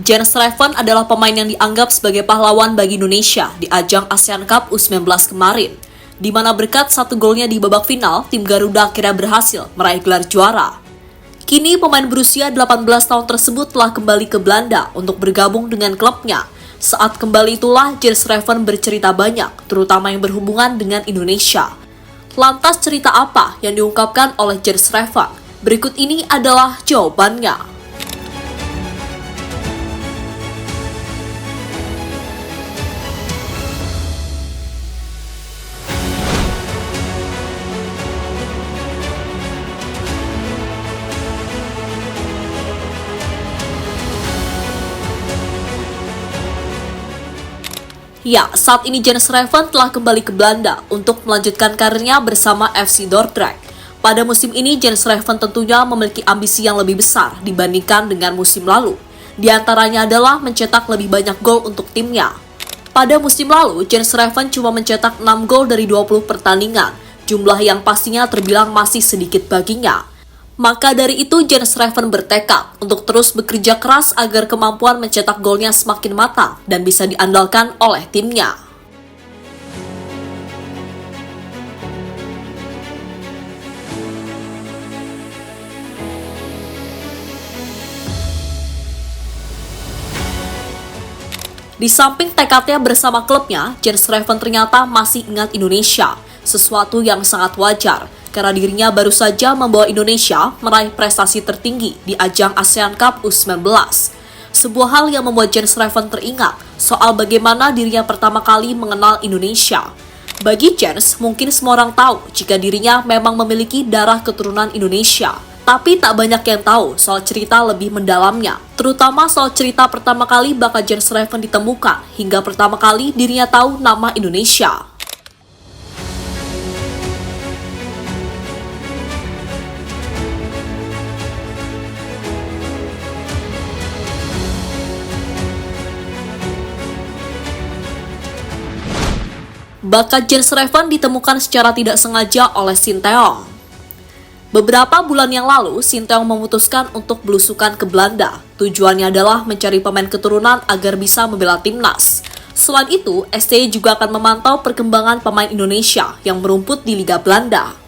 Jens Schreven adalah pemain yang dianggap sebagai pahlawan bagi Indonesia di ajang ASEAN Cup U19 kemarin, di mana berkat satu golnya di babak final, tim Garuda akhirnya berhasil meraih gelar juara. Kini pemain berusia 18 tahun tersebut telah kembali ke Belanda untuk bergabung dengan klubnya. Saat kembali itulah Jens Schreven bercerita banyak, terutama yang berhubungan dengan Indonesia. Lantas cerita apa yang diungkapkan oleh Jens Schreven? Berikut ini adalah jawabannya. Ya, saat ini Jens Schreven telah kembali ke Belanda untuk melanjutkan karirnya bersama FC Dordrecht. Pada musim ini, Jens Schreven tentunya memiliki ambisi yang lebih besar dibandingkan dengan musim lalu. Di antaranya adalah mencetak lebih banyak gol untuk timnya. Pada musim lalu, Jens Schreven cuma mencetak 6 gol dari 20 pertandingan, jumlah yang pastinya terbilang masih sedikit baginya. Maka dari itu Jens Schreven bertekad untuk terus bekerja keras agar kemampuan mencetak golnya semakin matang dan bisa diandalkan oleh timnya. Di samping tekadnya bersama klubnya, Jens Schreven ternyata masih ingat Indonesia, sesuatu yang sangat wajar karena dirinya baru saja membawa Indonesia meraih prestasi tertinggi di ajang ASEAN Cup U19. Sebuah hal yang membuat Jens Schreven teringat soal bagaimana dirinya pertama kali mengenal Indonesia. Bagi Jens, mungkin semua orang tahu jika dirinya memang memiliki darah keturunan Indonesia. Tapi tak banyak yang tahu soal cerita lebih mendalamnya, terutama soal cerita pertama kali bakat Jens Schreven ditemukan hingga pertama kali dirinya tahu nama Indonesia. Bakat Jens Schreven ditemukan secara tidak sengaja oleh Sinteyong. Beberapa bulan yang lalu, Sinteyong memutuskan untuk belusukan ke Belanda. Tujuannya adalah mencari pemain keturunan agar bisa membela timnas. Selain itu, STY juga akan memantau perkembangan pemain Indonesia yang merumput di Liga Belanda.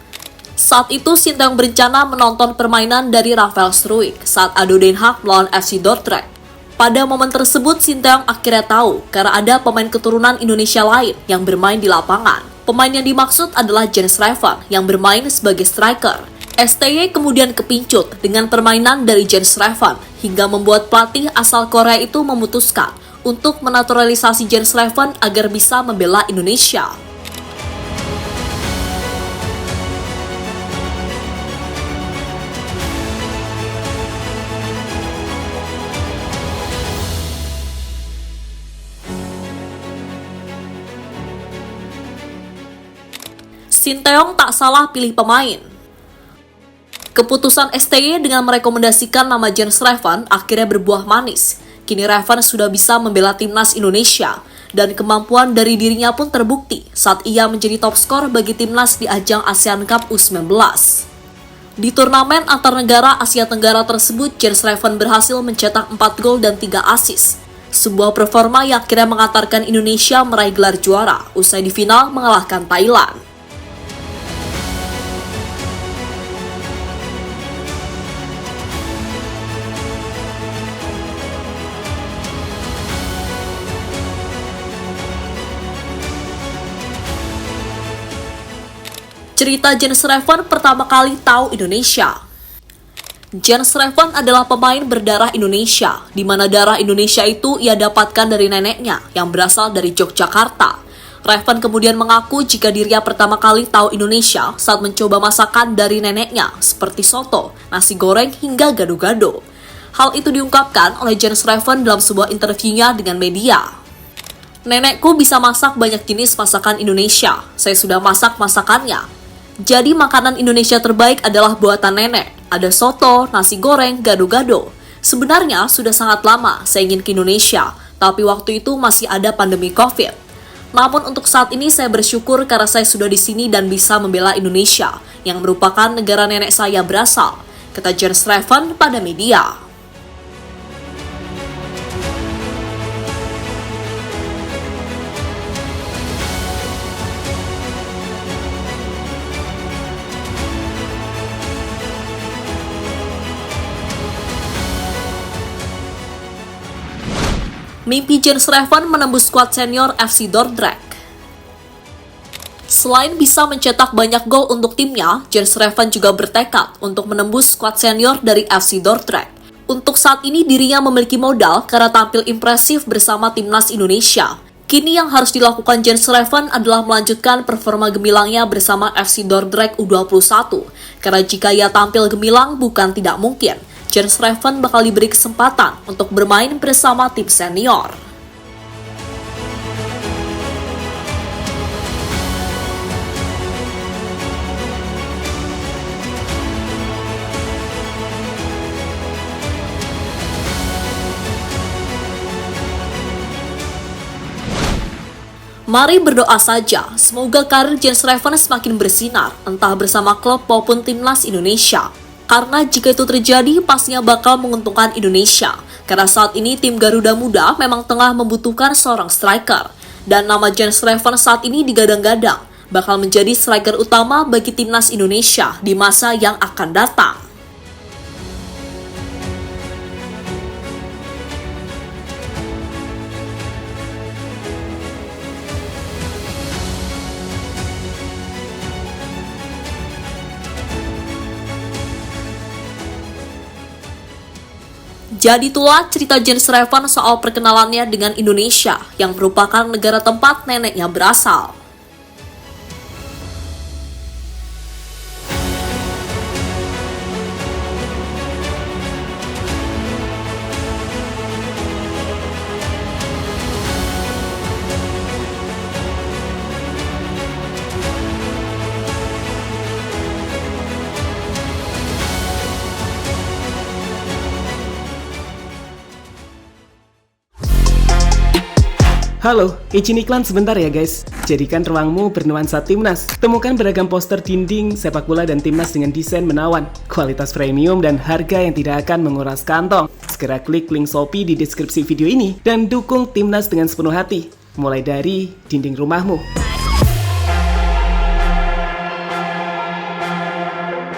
Saat itu, Sinteyong berencana menonton permainan dari Rafael Struijk saat adu Den Haag melawan FC Dordrecht. Pada momen tersebut, Sinteyong akhirnya tahu karena ada pemain keturunan Indonesia lain yang bermain di lapangan. Pemain yang dimaksud adalah Jens Schreven yang bermain sebagai striker. STY kemudian kepincut dengan permainan dari Jens Schreven hingga membuat pelatih asal Korea itu memutuskan untuk menaturalisasi Jens Schreven agar bisa membela Indonesia. Sinteyong tak salah pilih pemain. Keputusan STY dengan merekomendasikan nama Jens Schreven akhirnya berbuah manis. Kini Schreven sudah bisa membela timnas Indonesia dan kemampuan dari dirinya pun terbukti saat ia menjadi top skor bagi timnas di ajang ASEAN Cup U19. Di turnamen antar negara Asia Tenggara tersebut, Jens Schreven berhasil mencetak 4 gol dan 3 assist. Sebuah performa yang akhirnya mengantarkan Indonesia meraih gelar juara usai di final mengalahkan Thailand. Cerita Jens Schreven pertama kali tahu Indonesia. Jens Schreven adalah pemain berdarah Indonesia, di mana darah Indonesia itu ia dapatkan dari neneknya yang berasal dari Yogyakarta. Schreven kemudian mengaku jika dirinya pertama kali tahu Indonesia saat mencoba masakan dari neneknya seperti soto, nasi goreng, hingga gado-gado. Hal itu diungkapkan oleh Jens Schreven dalam sebuah interviunya dengan media. Nenekku bisa masak banyak jenis masakan Indonesia, saya sudah masak masakannya. Jadi makanan Indonesia terbaik adalah buatan nenek. Ada soto, nasi goreng, gado-gado. Sebenarnya sudah sangat lama saya ingin ke Indonesia, tapi waktu itu masih ada pandemi COVID. Namun untuk saat ini saya bersyukur karena saya sudah di sini dan bisa membela Indonesia, yang merupakan negara nenek saya berasal, kata Jens Schreven pada media. Mimpi Jens Reven menembus skuad senior FC Dordrecht. Selain bisa mencetak banyak gol untuk timnya, Jens Reven juga bertekad untuk menembus skuad senior dari FC Dordrecht. Untuk saat ini dirinya memiliki modal karena tampil impresif bersama timnas Indonesia. Kini yang harus dilakukan Jens Reven adalah melanjutkan performa gemilangnya bersama FC Dordrecht U21. Karena jika ia tampil gemilang bukan tidak mungkin, Jens Reven bakal diberi kesempatan untuk bermain bersama tim senior. Mari berdoa saja, semoga karir Jens Reven semakin bersinar, entah bersama klub maupun timnas Indonesia. Karena jika itu terjadi, pastinya bakal menguntungkan Indonesia. Karena saat ini tim Garuda Muda memang tengah membutuhkan seorang striker. Dan nama Jens Reven saat ini digadang-gadang, bakal menjadi striker utama bagi timnas Indonesia di masa yang akan datang. Jadi itulah cerita Jens Reven soal perkenalannya dengan Indonesia yang merupakan negara tempat neneknya berasal. Halo, izin iklan sebentar ya guys. Jadikan ruangmu bernuansa timnas. Temukan beragam poster dinding, sepak bola dan timnas dengan desain menawan, kualitas premium dan harga yang tidak akan menguras kantong. Segera klik link Shopee di deskripsi video ini dan dukung timnas dengan sepenuh hati. Mulai dari dinding rumahmu.